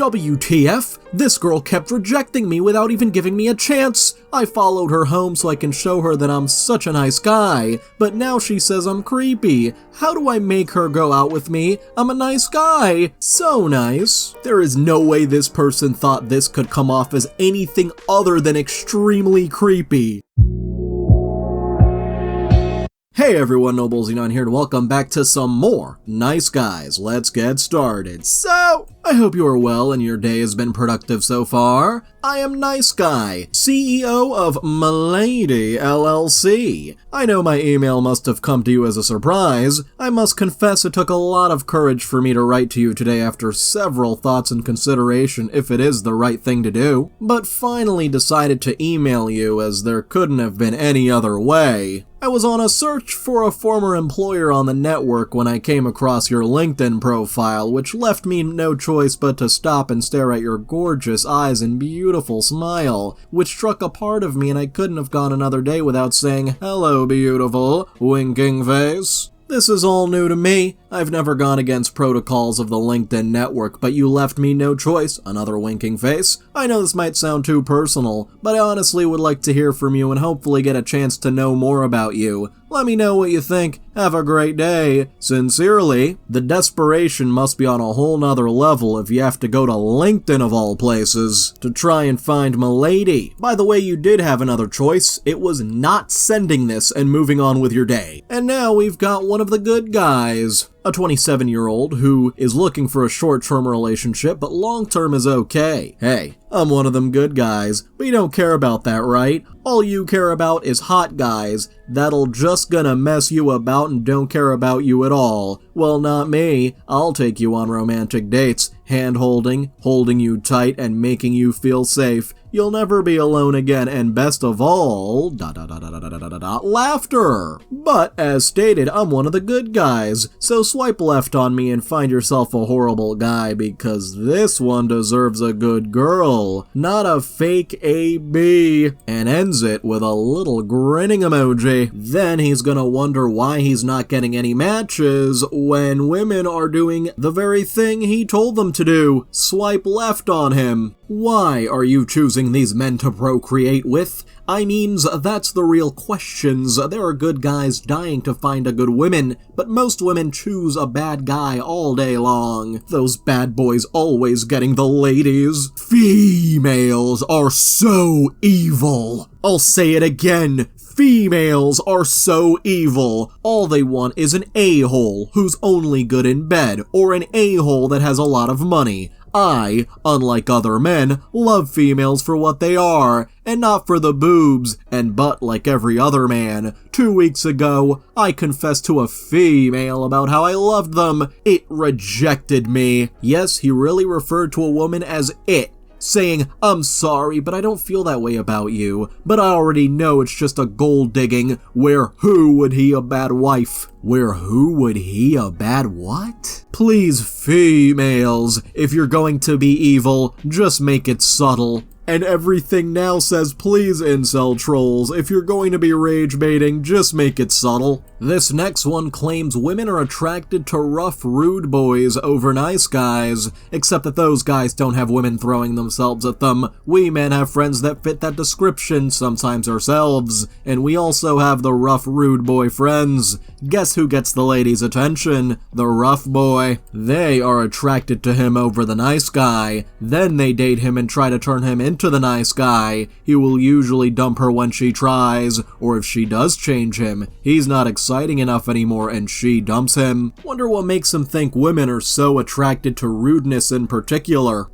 WTF? This girl kept rejecting me without even giving me a chance. I followed her home so I can show her that I'm such a nice guy, but now she says I'm creepy. How do I make her go out with me? I'm a nice guy. So nice. There is no way this person thought this could come off as anything other than extremely creepy. Hey everyone, Noble Xenon here, and welcome back to some more Nice Guys. Let's get started. So, I hope you are well and your day has been productive so far. I am Nice Guy, CEO of LAKEY LLC. I know my email must have come to you as a surprise. I must confess it took a lot of courage for me to write to you today after several thoughts and consideration if it is the right thing to do, but finally decided to email you as there couldn't have been any other way. I was on a search for a former employer on the network when I came across your LinkedIn profile, which left me no choice but to stop and stare at your gorgeous eyes and beautiful smile, which struck a part of me and I couldn't have gone another day without saying, "Hello, beautiful, winking face." This is all new to me. I've never gone against protocols of the LinkedIn network, but you left me no choice. Another winking face. I know this might sound too personal, but I honestly would like to hear from you and hopefully get a chance to know more about you. Let me know what you think. Have a great day. Sincerely. The desperation must be on a whole nother level if you have to go to LinkedIn of all places to try and find m'lady. By the way, you did have another choice. It was not sending this and moving on with your day. And now we've got one of the good guys. A 27-year-old who is looking for a short-term relationship, but long-term is okay. Hey, I'm one of them good guys, but you don't care about that, right? All you care about is hot guys that'll just gonna mess you about and don't care about you at all. Well, not me. I'll take you on romantic dates, hand-holding, holding you tight, and making you feel safe. You'll never be alone again, and best of all, laughter. But, as stated, I'm one of the good guys, so swipe left on me and find yourself a horrible guy, because this one deserves a good girl, not a fake AB, and ends it with a little grinning emoji. Then he's gonna wonder why he's not getting any matches when women are doing the very thing he told them to do, swipe left on him. Why are you choosing these men to procreate with? I means, that's the real questions. There are good guys dying to find a good woman, but most women choose a bad guy all day long. Those bad boys always getting the ladies. Females are so evil. I'll say it again. Females are so evil. All they want is an a-hole who's only good in bed, or an a-hole that has a lot of money. I, unlike other men, love females for what they are, and not for the boobs and butt like every other man. 2 weeks ago, I confessed to a female about how I loved them. It rejected me. Yes, he really referred to a woman as it, saying, "I'm sorry, but I don't feel that way about you. But I already know it's just a gold digging. Where who would he a bad wife?" Where who would he a bad what? Please, females, if you're going to be evil, just make it subtle. And everything now says, please, incel trolls, if you're going to be rage baiting, just make it subtle. This next one claims women are attracted to rough, rude boys over nice guys, except that those guys don't have women throwing themselves at them. We men have friends that fit that description, sometimes ourselves, and we also have the rough, rude boy friends. Guess who gets the ladies' attention? The rough boy. They are attracted to him over the nice guy. Then they date him and try to turn him into the nice guy. He will usually dump her when she tries, or if she does change him, he's not exciting enough anymore and she dumps him. Wonder what makes him think women are so attracted to rudeness in particular.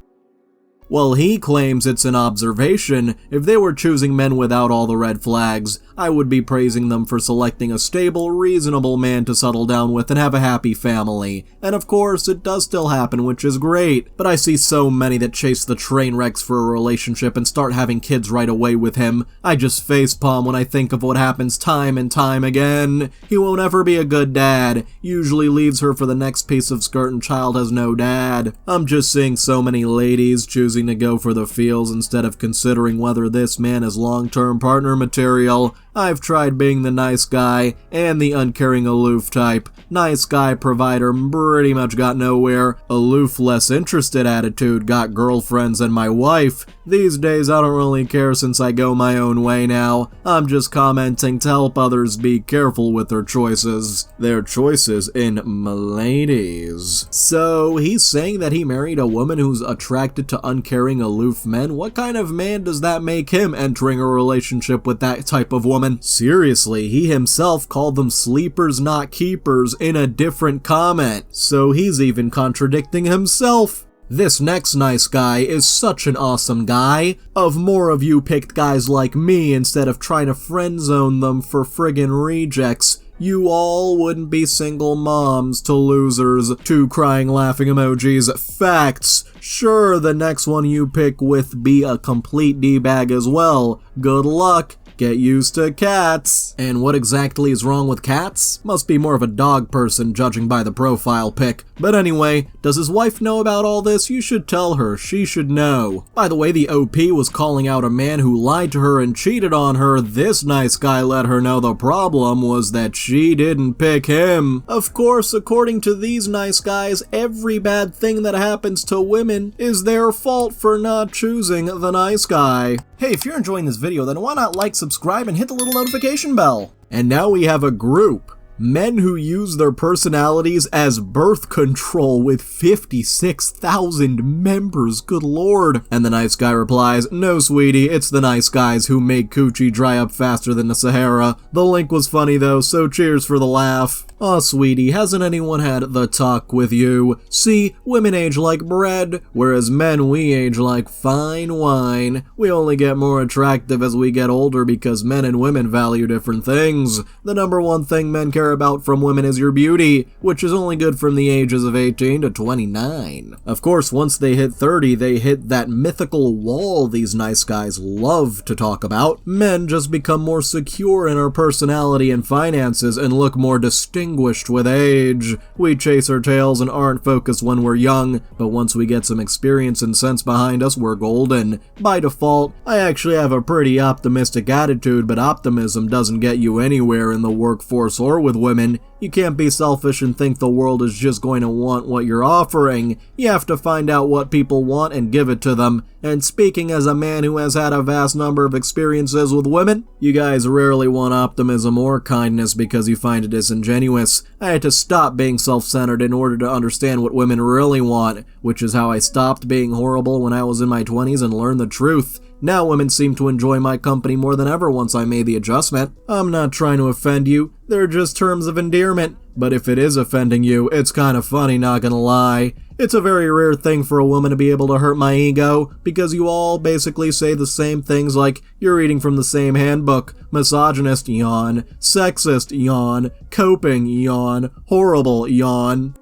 Well, he claims it's an observation. If they were choosing men without all the red flags, I would be praising them for selecting a stable, reasonable man to settle down with and have a happy family. And of course, it does still happen, which is great. But I see so many that chase the train wrecks for a relationship and start having kids right away with him. I just facepalm when I think of what happens time and time again. He won't ever be a good dad. Usually leaves her for the next piece of skirt and child has no dad. I'm just seeing so many ladies choosing to go for the feels instead of considering whether this man is long-term partner material. I've tried being the nice guy and the uncaring aloof type. Nice guy provider pretty much got nowhere. Aloof less interested attitude got girlfriends and my wife. These days I don't really care since I go my own way now. I'm just commenting to help others be careful with their choices. Their choices in ladies. So he's saying that he married a woman who's attracted to uncaring aloof men? What kind of man does that make him entering a relationship with that type of woman? Seriously, he himself called them sleepers not keepers in a different comment. So he's even contradicting himself. This next nice guy is such an awesome guy. Of more of you picked guys like me instead of trying to friend zone them for friggin' rejects, you all wouldn't be single moms to losers. 2 crying laughing emojis. Facts. Sure, the next one you pick with be a complete D-bag as well. Good luck. Get used to cats. And what exactly is wrong with cats? Must be more of a dog person judging by the profile pic. But anyway, does his wife know about all this? You should tell her. She should know. By the way, the OP was calling out a man who lied to her and cheated on her. This nice guy let her know the problem was that she didn't pick him. Of course, according to these nice guys, every bad thing that happens to women is their fault for not choosing the nice guy. Hey, if you're enjoying this video, then why not like, subscribe, and hit the little notification bell? And now we have a group. Men who use their personalities as birth control with 56,000 members, good lord. And the nice guy replies, no sweetie, it's the nice guys who make coochie dry up faster than the Sahara. The link was funny though, so cheers for the laugh. Aw, sweetie, hasn't anyone had the talk with you? See, women age like bread, whereas men, we age like fine wine. We only get more attractive as we get older because men and women value different things. The number one thing men care about from women is your beauty, which is only good from the ages of 18 to 29. Of course, once they hit 30, they hit that mythical wall these nice guys love to talk about. Men just become more secure in our personality and finances and look more distinguished with age. We chase our tails and aren't focused when we're young, but once we get some experience and sense behind us, we're golden. By default, I actually have a pretty optimistic attitude, but optimism doesn't get you anywhere in the workforce or with women. You can't be selfish and think the world is just going to want what you're offering. You have to find out what people want and give it to them. And speaking as a man who has had a vast number of experiences with women, you guys rarely want optimism or kindness because you find it disingenuous. I had to stop being self-centered in order to understand what women really want, which is how I stopped being horrible when I was in my 20s and learned the truth. Now women seem to enjoy my company more than ever once I made the adjustment. I'm not trying to offend you, they're just terms of endearment. But if it is offending you, it's kind of funny, not gonna lie. It's a very rare thing for a woman to be able to hurt my ego, because you all basically say the same things like, you're reading from the same handbook, misogynist, yawn, sexist, yawn, coping, yawn, horrible, yawn.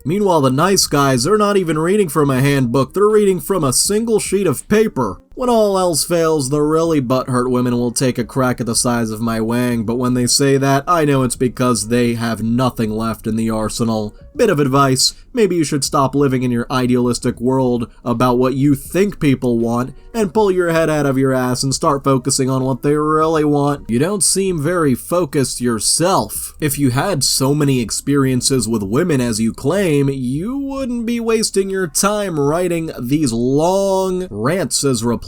Meanwhile, the nice guys, they're not even reading from a handbook, they're reading from a single sheet of paper. When all else fails, the really butthurt women will take a crack at the size of my wang, but when they say that, I know it's because they have nothing left in the arsenal. Bit of advice, maybe you should stop living in your idealistic world about what you think people want, and pull your head out of your ass and start focusing on what they really want. You don't seem very focused yourself. If you had so many experiences with women as you claim, you wouldn't be wasting your time writing these long rants as replies.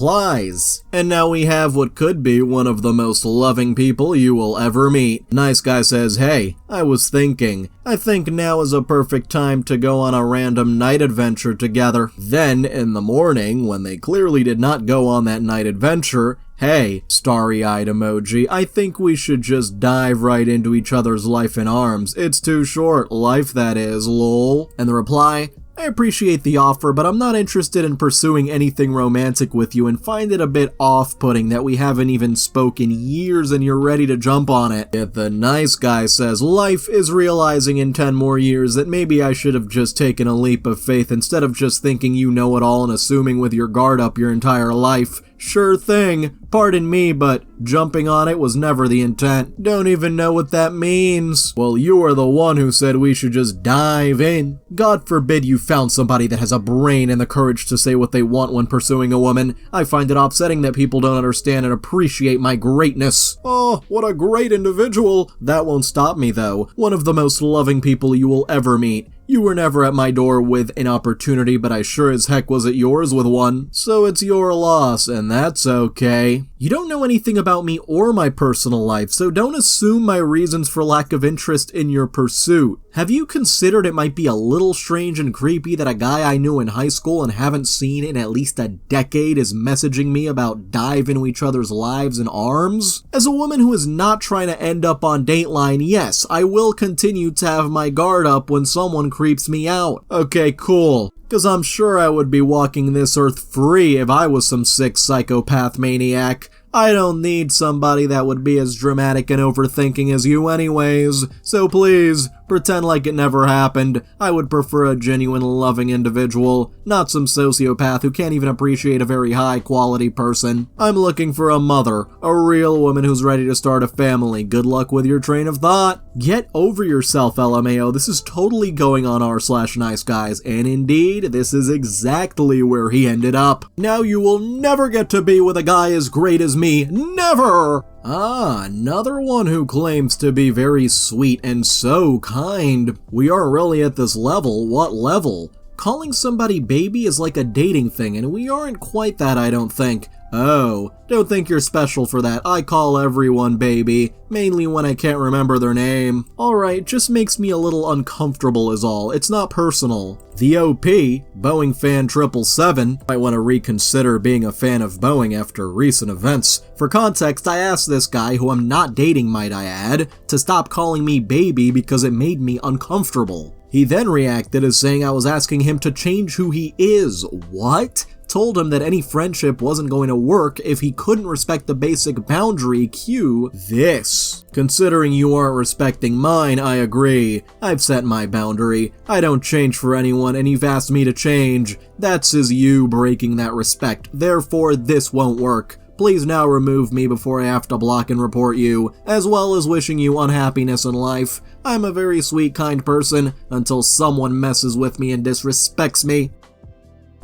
And now we have what could be one of the most loving people you will ever meet. Nice guy says, hey, I was thinking, I think now is a perfect time to go on a random night adventure together. Then, in the morning, when they clearly did not go on that night adventure, hey, starry-eyed emoji, I think we should just dive right into each other's life in arms. It's too short. Life, that is, lol. And the reply, I appreciate the offer, but I'm not interested in pursuing anything romantic with you and find it a bit off-putting that we haven't even spoken years and you're ready to jump on it. Yet the nice guy says life is realizing in 10 more years that maybe I should have just taken a leap of faith instead of just thinking you know it all and assuming with your guard up your entire life. Sure thing. Pardon me, but jumping on it was never the intent. Don't even know what that means. Well, you are the one who said we should just dive in. God forbid you found somebody that has a brain and the courage to say what they want when pursuing a woman. I find it upsetting that people don't understand and appreciate my greatness. Oh, what a great individual. That won't stop me though. One of the most loving people you will ever meet. You were never at my door with an opportunity, but I sure as heck was at yours with one. So it's your loss, and that's okay. You don't know anything about me or my personal life, so don't assume my reasons for lack of interest in your pursuit. Have you considered it might be a little strange and creepy that a guy I knew in high school and haven't seen in at least a decade is messaging me about dive into each other's lives and arms? As a woman who is not trying to end up on Dateline, yes, I will continue to have my guard up when someone creeps me out. Okay, cool. Cause I'm sure I would be walking this earth free if I was some sick psychopath maniac. I don't need somebody that would be as dramatic and overthinking as you anyways, so please, pretend like it never happened. I would prefer a genuine, loving individual, not some sociopath who can't even appreciate a very high-quality person. I'm looking for a mother, a real woman who's ready to start a family. Good luck with your train of thought. Get over yourself, LMAO. This is totally going on r/NiceGuys, and indeed, this is exactly where he ended up. Now you will never get to be with a guy as great as me. Never! Ah, another one who claims to be very sweet and so kind. We aren't really at this level. What level? Calling somebody baby is like a dating thing, and we aren't quite that, I don't think. Oh, don't think you're special for that. I call everyone baby, mainly when I can't remember their name. Alright, just makes me a little uncomfortable is all. It's not personal. The OP, Boeing fan 777, might want to reconsider being a fan of Boeing after recent events. For context, I asked this guy, who I'm not dating might I add, to stop calling me baby because it made me uncomfortable. He then reacted as saying I was asking him to change who he is. What? Told him that any friendship wasn't going to work if he couldn't respect the basic boundary, cue this. Considering you aren't respecting mine, I agree. I've set my boundary. I don't change for anyone, and you've asked me to change. That's as you breaking that respect. Therefore, this won't work. Please now remove me before I have to block and report you, as well as wishing you unhappiness in life. I'm a very sweet, kind person, until someone messes with me and disrespects me.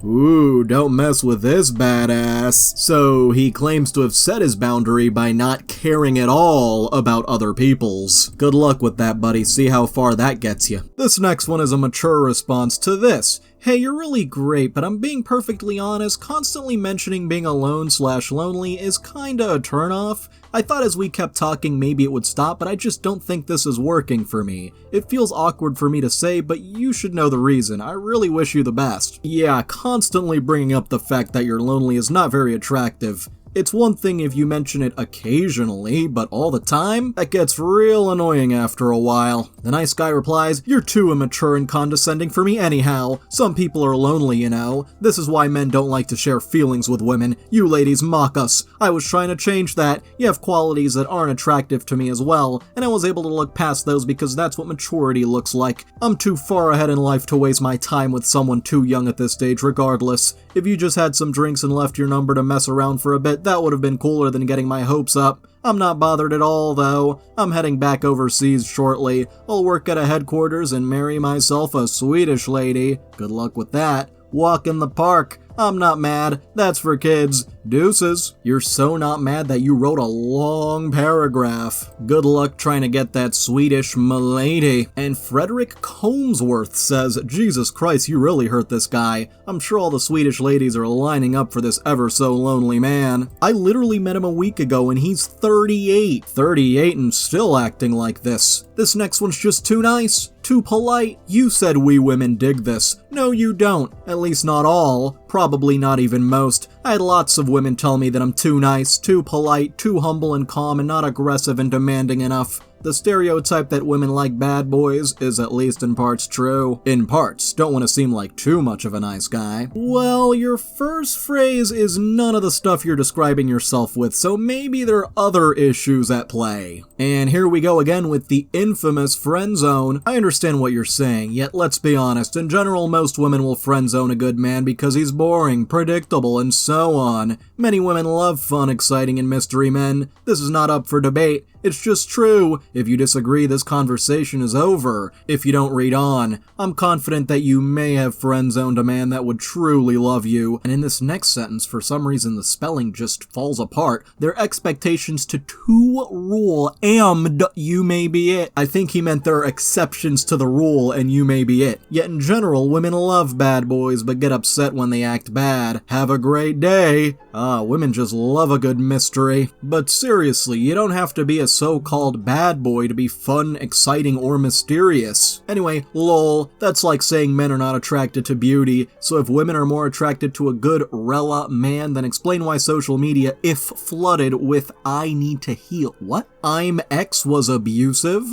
Ooh, don't mess with this badass. So he claims to have set his boundary by not caring at all about other people's. Good luck with that, buddy. See how far that gets you. This next one is a mature response to this. Hey, you're really great, but I'm being perfectly honest, constantly mentioning being alone/lonely is kinda a turnoff. I thought as we kept talking maybe it would stop, but I just don't think this is working for me. It feels awkward for me to say, but you should know the reason. I really wish you the best. Yeah, constantly bringing up the fact that you're lonely is not very attractive. It's one thing if you mention it occasionally, but all the time? That gets real annoying after a while. The nice guy replies, "You're too immature and condescending for me anyhow. Some people are lonely, you know. This is why men don't like to share feelings with women. You ladies mock us. I was trying to change that. You have qualities that aren't attractive to me as well, and I was able to look past those because that's what maturity looks like. I'm too far ahead in life to waste my time with someone too young at this stage regardless. If you just had some drinks and left your number to mess around for a bit, that would have been cooler than getting my hopes up. I'm not bothered at all, though. I'm heading back overseas shortly. I'll work at a headquarters and marry myself a Swedish lady. Good luck with that. Walk in the park. I'm not mad. That's for kids. Deuces. You're so not mad that you wrote a long paragraph. Good luck trying to get that Swedish milady. And Frederick Comesworth says, Jesus Christ, you really hurt this guy. I'm sure all the Swedish ladies are lining up for this ever so lonely man. I literally met him a week ago and he's 38. 38 and still acting like this. This next one's just too nice. Too polite. You said we women dig this. No, you don't. At least not all. Probably not even most. I had lots of women tell me that I'm too nice, too polite, too humble and calm, and not aggressive and demanding enough. The stereotype that women like bad boys is at least in parts true. In parts, don't want to seem like too much of a nice guy. Well, your first phrase is none of the stuff you're describing yourself with, so maybe there are other issues at play. And here we go again with the infamous friend zone. I understand what you're saying, yet let's be honest, in general most women will friend zone a good man because he's boring, predictable, and so on. Many women love fun, exciting, and mystery men. This is not up for debate. It's just true. If you disagree, this conversation is over. If you don't read on, I'm confident that you may have friend-zoned a man that would truly love you. And in this next sentence, for some reason, the spelling just falls apart. Their expectations to rule, and you may be it. I think he meant there are exceptions to the rule, and you may be it. Yet in general, women love bad boys, but get upset when they act bad. Have a great day. Women just love a good mystery. But seriously, you don't have to be a so-called bad boy to be fun, exciting, or mysterious. Anyway, lol, that's like saying men are not attracted to beauty, so if women are more attracted to a good rela man, then explain why social media, if flooded with I need to heal. What? I'm X was abusive? ?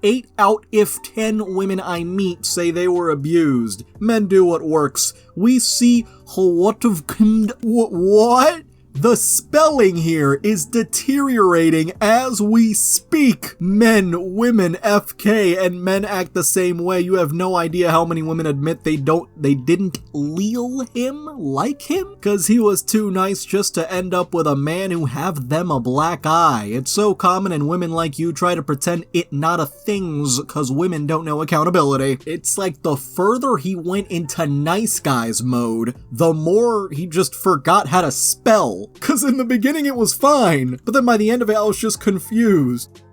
8 out of 10 women I meet say they were abused. Men do what works. We see what? The spelling here is deteriorating as we speak. Men, women, FK, and men act the same way. You have no idea how many women admit they didn't like him? Cause he was too nice just to end up with a man who have them a black eye. It's so common and women like you try to pretend it not a things cause women don't know accountability. It's like the further he went into nice guys mode, the more he just forgot how to spell. Cause in the beginning it was fine, but then by the end of it I was just confused.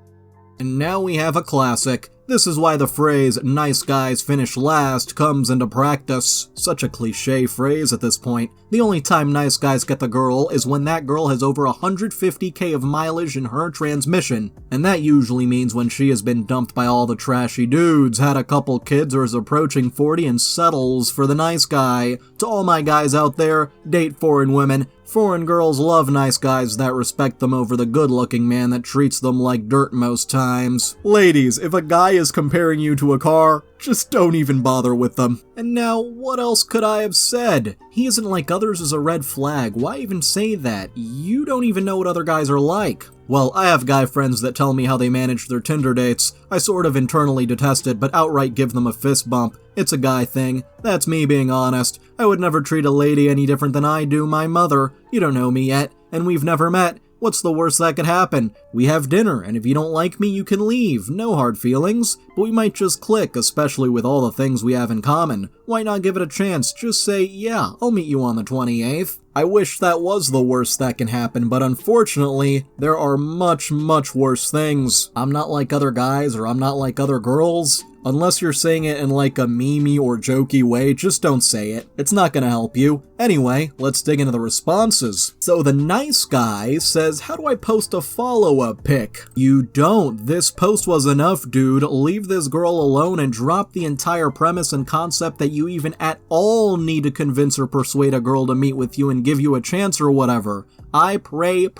And now we have a classic. This is why the phrase, nice guys finish last, comes into practice. Such a cliche phrase at this point. The only time nice guys get the girl is when that girl has over 150k of mileage in her transmission. And that usually means when she has been dumped by all the trashy dudes, had a couple kids, or is approaching 40 and settles for the nice guy. To all my guys out there, date foreign women. Foreign girls love nice guys that respect them over the good-looking man that treats them like dirt most times. Ladies, if a guy is comparing you to a car, just don't even bother with them. And now, what else could I have said? He isn't like others is a red flag. Why even say that? You don't even know what other guys are like. Well, I have guy friends that tell me how they manage their Tinder dates. I sort of internally detest it, but outright give them a fist bump. It's a guy thing. That's me being honest. I would never treat a lady any different than I do my mother. You don't know me yet, and we've never met. What's the worst that could happen? We have dinner, and if you don't like me, you can leave. No hard feelings. But we might just click, especially with all the things we have in common. Why not give it a chance? Just say, yeah, I'll meet you on the 28th. I wish that was the worst that can happen, but unfortunately, there are much, much worse things. I'm not like other guys, or I'm not like other girls. Unless you're saying it in like a meme-y or jokey way, just don't say it. It's not gonna help you. Anyway, let's dig into the responses. So the nice guy says, how do I post a follow-up pic? You don't. This post was enough, dude. Leave this girl alone and drop the entire premise and concept that you even at all need to convince or persuade a girl to meet with you and give you a chance or whatever. I pray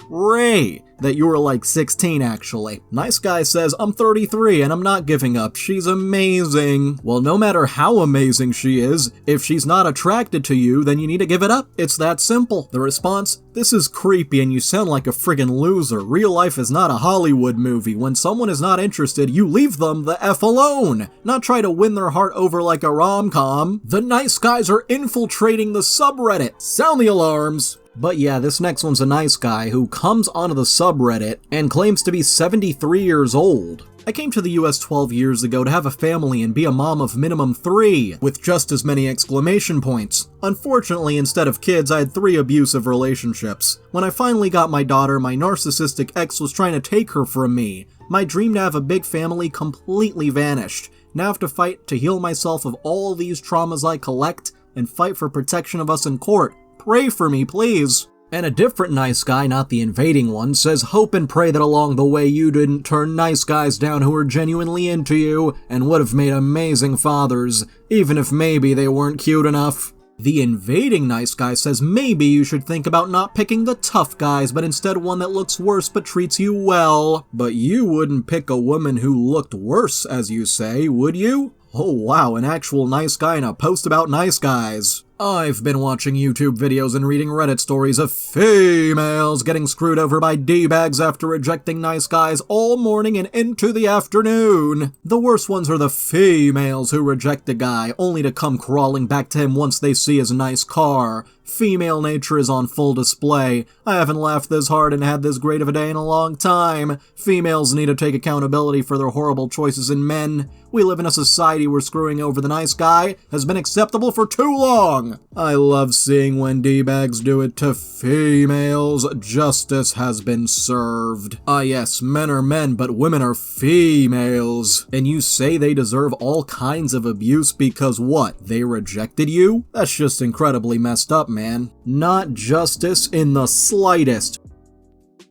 that you were like 16 actually. Nice guy says, I'm 33 and I'm not giving up. She's amazing. Well, no matter how amazing she is, if she's not attracted to you, then you need to give it up. It's that simple. The response, this is creepy and you sound like a friggin' loser. Real life is not a Hollywood movie. When someone is not interested, you leave them the F alone. Not try to win their heart over like a rom-com. The nice guys are infiltrating the subreddit. Sound the alarms. But yeah, this next one's a nice guy who comes onto the subreddit and claims to be 73 years old. I came to the US 12 years ago to have a family and be a mom of minimum 3, with just as many exclamation points. Unfortunately, instead of kids, I had 3 abusive relationships. When I finally got my daughter, my narcissistic ex was trying to take her from me. My dream to have a big family completely vanished. Now I have to fight to heal myself of all these traumas I collect and fight for protection of us in court. Pray for me, please. And a different nice guy, not the invading one, says hope and pray that along the way you didn't turn nice guys down who were genuinely into you and would have made amazing fathers, even if maybe they weren't cute enough. The invading nice guy says maybe you should think about not picking the tough guys, but instead one that looks worse but treats you well. But you wouldn't pick a woman who looked worse, as you say, would you? Oh wow, an actual nice guy in a post about nice guys. I've been watching YouTube videos and reading Reddit stories of females getting screwed over by D-bags after rejecting nice guys all morning and into the afternoon. The worst ones are the females who reject a guy only to come crawling back to him once they see his nice car. Female nature is on full display. I haven't laughed this hard and had this great of a day in a long time. Females need to take accountability for their horrible choices in men. We live in a society where screwing over the nice guy has been acceptable for too long. I love seeing when D-bags do it to females. Justice has been served. Ah yes, men are men, but women are females. And you say they deserve all kinds of abuse because what? They rejected you? That's just incredibly messed up, man. Not justice in the slightest.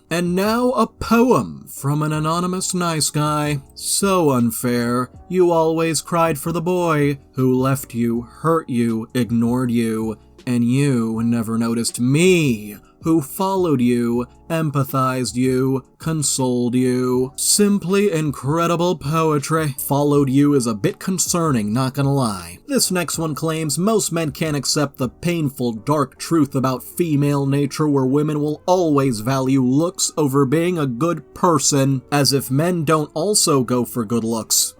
And now a poem from an anonymous nice guy. So unfair. You always cried for the boy who left you, hurt you, ignored you, and you never noticed me, who followed you, empathized you, consoled you. Simply incredible poetry. Followed you is a bit concerning, not gonna lie. This next one claims most men can't accept the painful, dark truth about female nature where women will always value looks over being a good person, as if men don't also go for good looks.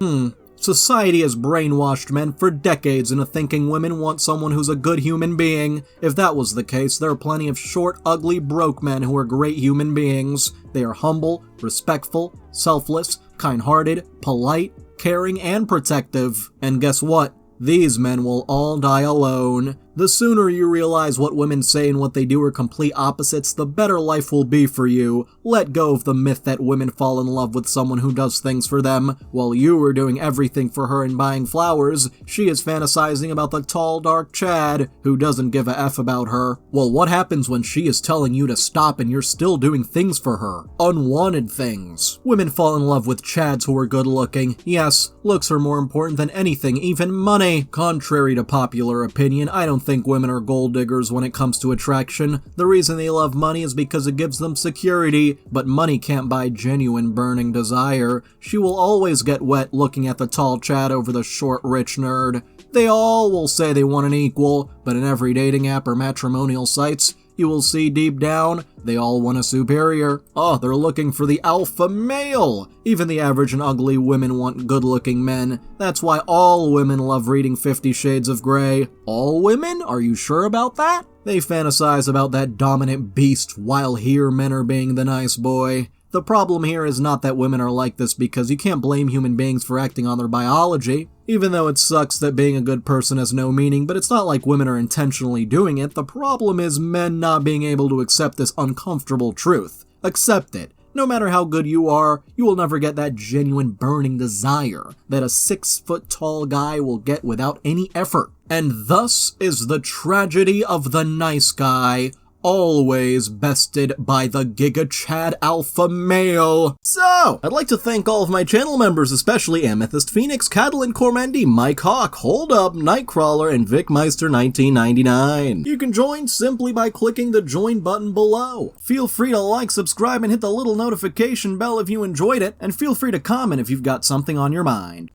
Society has brainwashed men for decades into thinking women want someone who's a good human being. If that was the case, there are plenty of short, ugly, broke men who are great human beings. They are humble, respectful, selfless, kind-hearted, polite, caring, and protective. And guess what? These men will all die alone. The sooner you realize what women say and what they do are complete opposites, the better life will be for you. Let go of the myth that women fall in love with someone who does things for them. While you are doing everything for her and buying flowers, she is fantasizing about the tall, dark Chad who doesn't give a F about her. Well, what happens when she is telling you to stop and you're still doing things for her? Unwanted things. Women fall in love with Chads who are good looking. Yes, looks are more important than anything, even money. Contrary to popular opinion, I don't think women are gold diggers when it comes to attraction. The reason they love money is because it gives them security, but money can't buy genuine burning desire. She will always get wet looking at the tall Chad over the short rich nerd. They all will say they want an equal, but in every dating app or matrimonial sites, you will see deep down, they all want a superior. Oh, they're looking for the alpha male. Even the average and ugly women want good-looking men. That's why all women love reading 50 Shades of Grey. All women? Are you sure about that? They fantasize about that dominant beast, while here men are being the nice boy. The problem here is not that women are like this because you can't blame human beings for acting on their biology. Even though it sucks that being a good person has no meaning, but it's not like women are intentionally doing it. The problem is men not being able to accept this uncomfortable truth. Accept it. No matter how good you are, you will never get that genuine burning desire that a 6-foot-tall guy will get without any effort. And thus is the tragedy of the nice guy, always bested by the Giga Chad alpha male. So, I'd like to thank all of my channel members, especially Amethyst Phoenix, Catalin Cormendi, Mike Hawk, Hold Up, Nightcrawler, and VicMeister1999. You can join simply by clicking the join button below. Feel free to like, subscribe, and hit the little notification bell if you enjoyed it, and feel free to comment if you've got something on your mind.